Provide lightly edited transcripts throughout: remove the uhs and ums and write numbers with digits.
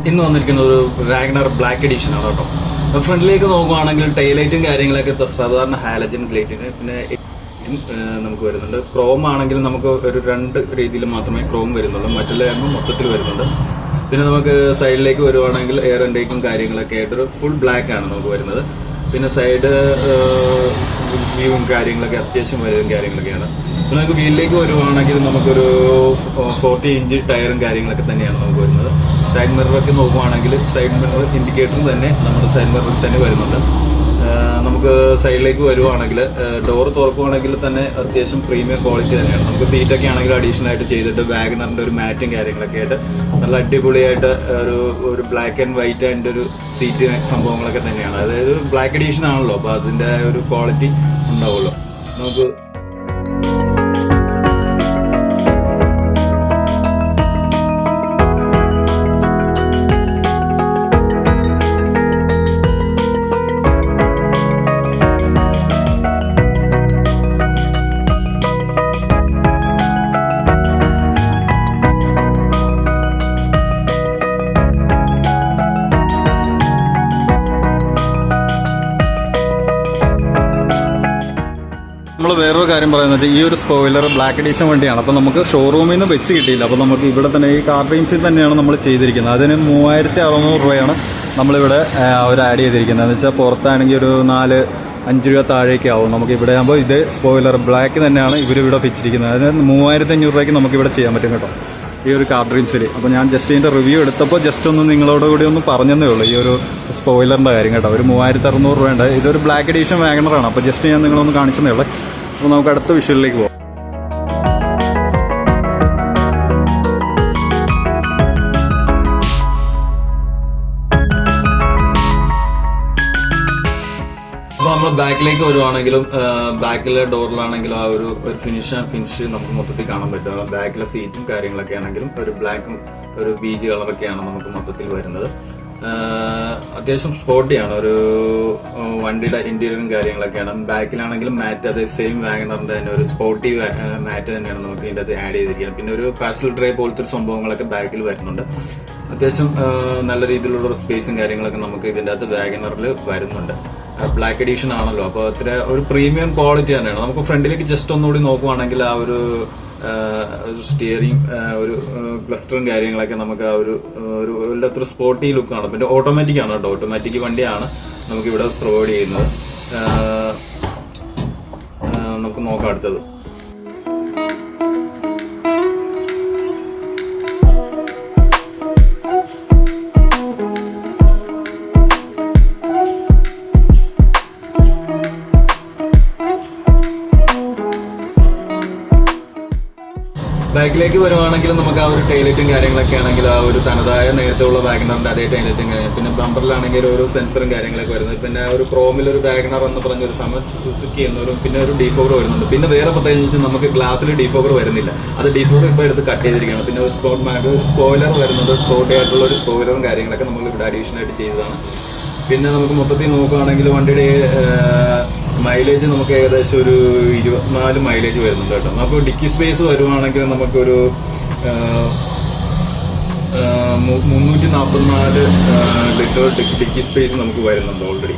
ഇന്ന് വന്നിരിക്കുന്നത് ഒരു വാഗണർ ബ്ലാക്ക് എഡിഷൻ ആണ് കേട്ടോ. ഫ്രണ്ടിലേക്ക് നോക്കുകയാണെങ്കിൽ ടൈലൈറ്റും കാര്യങ്ങളൊക്കെ സാധാരണ ഹാലജൻ പ്ലേറ്റിന് പിന്നെ നമുക്ക് വരുന്നുണ്ട്. ക്രോം ആണെങ്കിൽ നമുക്ക് ഒരു 2 രീതിയിൽ മാത്രമേ ക്രോം വരുന്നുള്ളൂ, മറ്റുള്ള മൊത്തത്തിൽ വരുന്നുണ്ട്. പിന്നെ നമുക്ക് സൈഡിലേക്ക് വരുവാണെങ്കിൽ എയർ ഇൻടേക്കും കാര്യങ്ങളൊക്കെ ആയിട്ടൊരു ഫുൾ ബ്ലാക്ക് ആണ് നമുക്ക് വരുന്നത്. പിന്നെ സൈഡ് വ്യൂവും കാര്യങ്ങളൊക്കെ അത്യാവശ്യം വരുന്ന കാര്യങ്ങളൊക്കെയാണ്. പിന്നെ നമുക്ക് വീലിലേക്ക് വരുവാണെങ്കിൽ നമുക്കൊരു 40 ഇഞ്ച് ടയറും കാര്യങ്ങളൊക്കെ തന്നെയാണ് നമുക്ക് വരുന്നത്. സൈഡ് മിററൊക്കെ നോക്കുവാണെങ്കിൽ സൈഡ് മിറർ ഇൻഡിക്കേറ്ററും തന്നെ നമ്മുടെ സൈഡ് മിററിൽ തന്നെ വരുന്നുണ്ട്. നമുക്ക് സൈഡിലേക്ക് വരുവാണെങ്കിൽ ഡോർ തുറക്കുവാണെങ്കിൽ തന്നെ അത്യാവശ്യം പ്രീമിയം ക്വാളിറ്റി തന്നെയാണ്. നമുക്ക് സീറ്റൊക്കെ ആണെങ്കിൽ അഡീഷണൽ ആയിട്ട് ചെയ്തിട്ട് വാഗണറിൻ്റെ ഒരു മാറ്റും കാര്യങ്ങളൊക്കെ ആയിട്ട് നല്ല അടിപൊളിയായിട്ട് ഒരു ബ്ലാക്ക് ആൻഡ് വൈറ്റ് ആൻഡ് ഒരു സീറ്റ് സംഭവങ്ങളൊക്കെ തന്നെയാണ്. അതായത് ബ്ലാക്ക് എഡീഷൻ ആണല്ലോ, അപ്പോൾ അതിൻ്റെ ഒരു ക്വാളിറ്റി ഉണ്ടാവുമല്ലോ. നമുക്ക് നമ്മൾ വേറൊരു കാര്യം പറയുന്നത് വെച്ചാൽ ഈ ഒരു സ്പോയിലർ ബ്ലാക്ക് എഡീഷൻ വണ്ടിയാണ്. അപ്പോൾ നമുക്ക് ഷോറൂമിൽ നിന്ന് വെച്ച് കിട്ടിയില്ല. അപ്പോൾ നമുക്ക് ഇവിടെ തന്നെ ഈ കാർ ഡ്രീംസിൽ തന്നെയാണ് നമ്മൾ ചെയ്തിരിക്കുന്നത്. അതിന് 3600 രൂപയാണ് നമ്മളിവിടെ അവർ ആഡ് ചെയ്തിരിക്കുന്നത്. എന്ന് വെച്ചാൽ പുറത്താണെങ്കിൽ ഒരു 4-5 രൂപ താഴേക്ക് ആവും. നമുക്ക് ഇവിടെ ആകുമ്പോൾ ഇത് സ്പോയിലർ ബ്ലാക്ക് തന്നെയാണ് ഇവരിവിടെ വെച്ചിരിക്കുന്നത്. അതിന് 3500 രൂപയ്ക്ക് നമുക്കിവിടെ ചെയ്യാൻ പറ്റും കേട്ടോ, ഈ ഒരു കാർ ഡ്രീംസിൽ. അപ്പോൾ ഞാൻ ജസ്റ്റ് ഇതിൻ്റെ റിവ്യൂ എടുത്തപ്പോൾ ജസ്റ്റ് ഒന്ന് നിങ്ങളോട് കൂടി ഒന്ന് പറഞ്ഞതേ ഉള്ളൂ ഈ ഒരു സ്പോയിലറിൻ്റെ കാര്യം കേട്ടോ. ഒരു 3600 രൂപയുണ്ട്. ഇതൊരു ബ്ലാക്ക് എഡീഷൻ വാഗണറാണ്. അപ്പോൾ ജസ്റ്റ് ഞാൻ നിങ്ങളൊന്ന് കാണിച്ചതേ ഉള്ളൂ. അപ്പോൾ നമുക്ക് അടുത്ത വിഷ്വലിലേക്ക് പോകാം. അപ്പോൾ നമ്മൾ ബാക്കിലേക്ക് വരുവാണെങ്കിലും ബാക്കിലെ ഡോറിലാണെങ്കിലും ആ ഒരു ഫിനിഷ് നമുക്ക് മൊത്തത്തിൽ കാണാൻ പറ്റും. ബാക്കിലെ സീറ്റും കാര്യങ്ങളൊക്കെ ആണെങ്കിലും ഒരു ബ്ലാക്കും ഒരു ബീജ് കളറൊക്കെയാണ് നമുക്ക് മൊത്തത്തിൽ വരുന്നത്. അത്യാവശ്യം സ്പോർട്ടിയാണ്. ഒരു വണ്ടിയുടെ ഇന്റീരിയറും കാര്യങ്ങളൊക്കെയാണ്. ബാക്കിലാണെങ്കിലും മാറ്റ് അതേ സെയിം വാഗണറിന്റെ തന്നെ ഒരു സ്പോർട്ടി മാറ്റ് തന്നെയാണ് നമുക്ക് ഇതിൻ്റെ അത് ആഡ് ചെയ്തിരിക്കുന്നത്. പിന്നെ ഒരു പാർസൽ ട്രേ പോലത്തെ ഒരു സംഭവങ്ങളൊക്കെ ബാക്കിൽ വരുന്നുണ്ട്. അത്യാവശ്യം നല്ല രീതിയിലുള്ള സ്പേസും കാര്യങ്ങളൊക്കെ നമുക്ക് ഇതിൻ്റെ അകത്ത് വാഗണറിൽ വരുന്നുണ്ട്. ബ്ലാക്ക് എഡീഷൻ ആണല്ലോ, അപ്പോൾ അത്ര ഒരു പ്രീമിയം ക്വാളിറ്റി തന്നെയാണ്. നമുക്ക് ഫ്രണ്ടിലേക്ക് ജസ്റ്റ് ഒന്നുകൂടി നോക്കുവാണെങ്കിൽ ആ ഒരു സ്റ്റിയറിംഗ് ഒരു ക്ലസ്റ്ററും കാര്യങ്ങളൊക്കെ നമുക്ക് ആ ഒരു എല്ലാത്തൊരു സ്പോർട്ടി ലുക്കാണ്. പിന്നെ ഓട്ടോമാറ്റിക് ആണ് കേട്ടോ, ഓട്ടോമാറ്റിക് വണ്ടിയാണ് നമുക്കിവിടെ പ്രൊവൈഡ് ചെയ്യുന്നത്. നമുക്ക് നോക്കാം അടുത്തത്. ബാക്കിലേക്ക് വരുവാണെങ്കിൽ നമുക്ക് ആ ഒരു ടൈലറ്റും കാര്യങ്ങളൊക്കെ ആണെങ്കിൽ ആ ഒരു തനതായ നേരത്തെ ഉള്ള വാഗണറിന്റെ അതേ ടൈലറ്റും പിന്നെ ബമ്പറിലാണെങ്കിൽ ഒരു സെൻസറും കാര്യങ്ങളൊക്കെ വരുന്നത്. പിന്നെ ഒരു ക്രോമിൽ ഒരു വാഗണർ എന്ന് പറഞ്ഞൊരു സുസുക്കി എന്നൊരു പിന്നെ ഒരു ഡീഫോഗർ വരുന്നുണ്ട്. പിന്നെ വേറെ പ്രത്യേകിച്ച് നമുക്ക് ഗ്ലാസ്സിൽ ഡീഫോഗർ വരുന്നില്ല, അത് ഡീഫോഗർ ഇപ്പോൾ എടുത്ത് കട്ട് ചെയ്തിരിക്കുകയാണ്. പിന്നെ ഒരു സ്പോട്ട് മാറ്റ് സ്പോയിലർ വരുന്നുണ്ട്, സ്പോട്ടി ആയിട്ടുള്ള ഒരു സ്പോയിലറും കാര്യങ്ങളൊക്കെ നമ്മൾ ഇവിടെ അഡീഷണൽ ആയിട്ട് ചെയ്തതാണ്. പിന്നെ നമുക്ക് മൊത്തത്തിൽ നോക്കുകയാണെങ്കിൽ വണ്ടിയുടെ മൈലേജ് നമുക്ക് ഏകദേശം ഒരു 24 മൈലേജ് വരുന്നുണ്ട് കേട്ടോ. നമുക്ക് ഡിക്കി സ്പേസ് വരുവാണെങ്കിൽ നമുക്കൊരു 344 ലിറ്റർ ഡിക്കി സ്പേസ് നമുക്ക് വരുന്നുണ്ട് ഓൾറെഡി.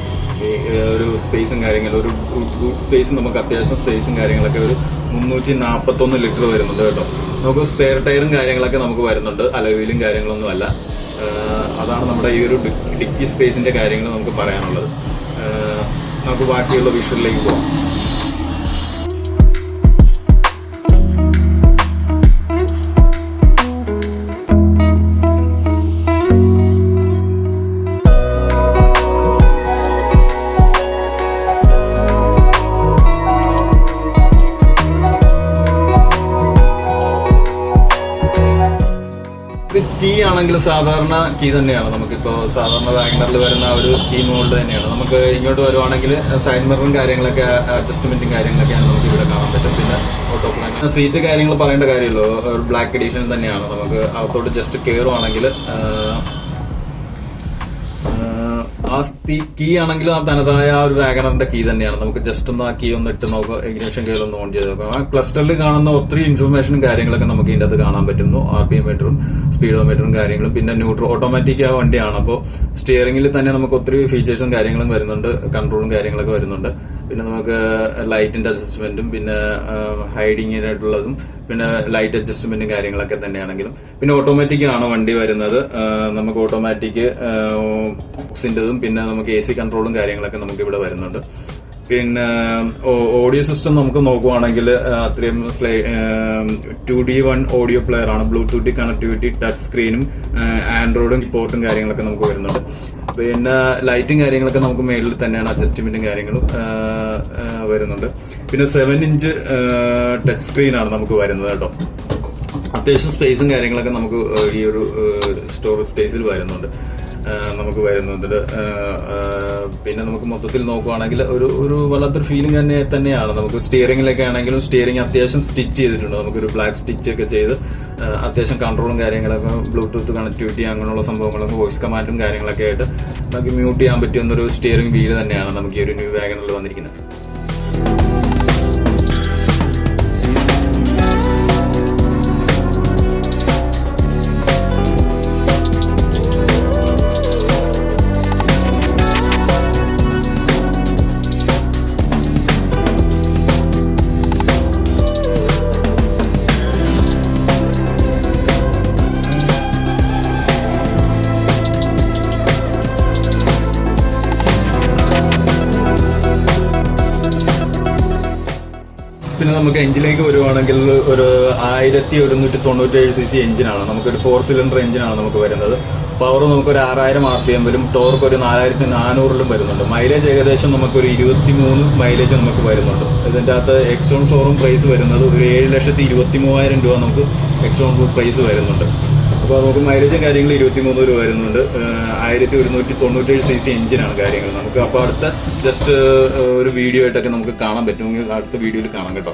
ഒരു സ്പേസും കാര്യങ്ങളും ഒരു ബൂട്ട് സ്പേസ് നമുക്ക് അത്യാവശ്യം സ്പേസും കാര്യങ്ങളൊക്കെ ഒരു 341 ലിറ്റർ വരുന്നുണ്ട് കേട്ടോ. നമുക്ക് സ്പെയർ ടയറും കാര്യങ്ങളൊക്കെ നമുക്ക് വരുന്നുണ്ട്, അലോയിലും കാര്യങ്ങളൊന്നും അല്ല. അതാണ് നമ്മുടെ ഈ ഒരു ഡിക്കി സ്പേസിന്റെ കാര്യങ്ങൾ നമുക്ക് പറയാനുള്ളത്. നമുക്ക് ബാക്കിയുള്ള വിഷ്വലിലേക്ക് പോകാം. കീ ആണെങ്കിൽ സാധാരണ കീ തന്നെയാണ്. നമുക്കിപ്പോൾ സാധാരണ വാഗണറിൽ വരുന്ന ഒരു കീ മോൾഡ് തന്നെയാണ്. നമുക്ക് ഇങ്ങോട്ട് വരുവാണെങ്കിൽ സൈഡ് മിററും കാര്യങ്ങളൊക്കെ അഡ്ജസ്റ്റ്മെന്റും കാര്യങ്ങളൊക്കെയാണ് നമുക്ക് ഇവിടെ കാണാൻ പറ്റും. പിന്നെ ഓട്ടോ പ്ലാൻ സീറ്റ് കാര്യങ്ങൾ പറയേണ്ട കാര്യമല്ലോ, ഒരു ബ്ലാക്ക് എഡീഷൻ തന്നെയാണ്. നമുക്ക് അകത്തോട്ട് ജസ്റ്റ് കയറുവാണെങ്കിൽ ആ കീ ആണെങ്കിലും ആ തനതായ ആ ഒരു വാഗണറിന്റെ കീ തന്നെയാണ്. നമുക്ക് ജസ്റ്റ് ഒന്ന് ആ കീ ഒന്ന് ഇട്ട് നോക്കുക, ഇഗ്നിഷൻ കീ ഒന്ന് ഓൺ ചെയ്ത് നോക്കാം. ആ ക്ലസ്റ്ററിൽ കാണുന്ന ഒത്തിരി ഇൻഫർമേഷനും കാര്യങ്ങളൊക്കെ നമുക്ക് ഇതിൻ്റെ അകത്ത് കാണാൻ പറ്റുന്നു. RPM മീറ്ററും സ്പീഡോമീറ്ററും കാര്യങ്ങളും. പിന്നെ ന്യൂട്രൽ ഓട്ടോമാറ്റിക് ആ വണ്ടിയാണ്, അപ്പോൾ സ്റ്റിയറിംഗിൽ തന്നെ നമുക്ക് ഒത്തിരി ഫീച്ചേഴ്സും കാര്യങ്ങളും വരുന്നുണ്ട്, കൺട്രോളും കാര്യങ്ങളൊക്കെ വരുന്നുണ്ട്. പിന്നെ നമുക്ക് ലൈറ്റിന്റെ അഡ്ജസ്റ്റ്മെന്റും പിന്നെ ഹൈഡിങ്ങിനായിട്ടുള്ളതും പിന്നെ ലൈറ്റ് അഡ്ജസ്റ്റ്മെന്റും കാര്യങ്ങളൊക്കെ തന്നെയാണെങ്കിലും പിന്നെ ഓട്ടോമാറ്റിക് ആണ് വണ്ടി വരുന്നത്. നമുക്ക് ഓട്ടോമാറ്റിക് സിൻ്റെതും പിന്നെ നമുക്ക് AC കൺട്രോളും കാര്യങ്ങളൊക്കെ നമുക്ക് ഇവിടെ വരുന്നുണ്ട്. പിന്നെ ഓഡിയോ സിസ്റ്റം നമുക്ക് നോക്കുവാണെങ്കിൽ അത്രയും 2D1 ഓഡിയോ പ്ലെയർ ആണ്, ബ്ലൂടൂത്ത് കണക്ടിവിറ്റി, ടച്ച് സ്ക്രീനും ആൻഡ്രോയിഡും പോർട്ടും കാര്യങ്ങളൊക്കെ നമുക്ക് വരുന്നുണ്ട്. പിന്നെ ലൈറ്റും കാര്യങ്ങളൊക്കെ നമുക്ക് മേളിൽ തന്നെയാണ്, അഡ്ജസ്റ്റ്മെന്റും കാര്യങ്ങളും വരുന്നുണ്ട്. പിന്നെ 7 ഇഞ്ച് ടച്ച് സ്ക്രീനാണ് നമുക്ക് വരുന്നത് കേട്ടോ. അത്യാവശ്യം സ്പേസും കാര്യങ്ങളൊക്കെ നമുക്ക് ഈ ഒരു സ്റ്റോറേജ് സ്പേസിൽ വരുന്നുണ്ട് നമുക്ക് വരുന്നത്. പിന്നെ നമുക്ക് മൊത്തത്തിൽ നോക്കുവാണെങ്കിൽ ഒരു വല്ലാത്തൊരു ഫീലിംഗ് തന്നെയാണ്. നമുക്ക് സ്റ്റിയറിംഗിലൊക്കെ ആണെങ്കിലും സ്റ്റിയറിംഗ് അത്യാവശ്യം സ്റ്റിച്ച് ചെയ്തിട്ടുണ്ട്. നമുക്കൊരു ബ്ലാക്ക് സ്റ്റിച്ച് ഒക്കെ ചെയ്ത് അത്യാവശ്യം കൺട്രോളും കാര്യങ്ങളൊക്കെ ബ്ലൂടൂത്ത് കണക്ടിവിറ്റി അങ്ങനെയുള്ള സംഭവങ്ങളൊക്കെ വോയിസ് കമാൻഡും കാര്യങ്ങളൊക്കെ ആയിട്ട് നമുക്ക് മ്യൂട്ട് ചെയ്യാൻ പറ്റുന്നൊരു സ്റ്റിയറിംഗ് വീല് തന്നെയാണ് നമുക്ക് ഈ ഒരു ന്യൂ വാഗണറിൽ വന്നിരിക്കുന്നത്. പിന്നെ നമുക്ക് എഞ്ചിനിലേക്ക് വരുവാണെങ്കിൽ ഒരു 1197 cc എഞ്ചിനാണ്. നമുക്കൊരു 4 സിലിണ്ടർ എഞ്ചിനാണ് നമുക്ക് വരുന്നത്. പവർ നമുക്കൊരു 6000 RPM വരും, ടോർക്ക് ഒരു 4400 വരുന്നുണ്ട്. മൈലേജ് ഏകദേശം നമുക്കൊരു 23 മൈലേജ് നമുക്ക് വരുന്നുണ്ട്. ഇതിൻ്റെ അകത്ത് എക്സോൺ ഷോറൂം പ്രൈസ് വരുന്നത് ഒരു 7,23,000 രൂപ നമുക്ക് എക്സോൺ പ്രൈസ് വരുന്നുണ്ട്. അപ്പോൾ നമുക്ക് മൈലേജും കാര്യങ്ങൾ 23 രൂപ വരുന്നുണ്ട്. 1197 cc എഞ്ചിനാണ് കാര്യങ്ങൾ നമുക്ക്. അപ്പോൾ അടുത്ത ജസ്റ്റ് ഒരു വീഡിയോ ആയിട്ടൊക്കെ നമുക്ക് കാണാൻ പറ്റുമെങ്കിൽ അടുത്ത വീഡിയോയിൽ കാണാം കേട്ടോ.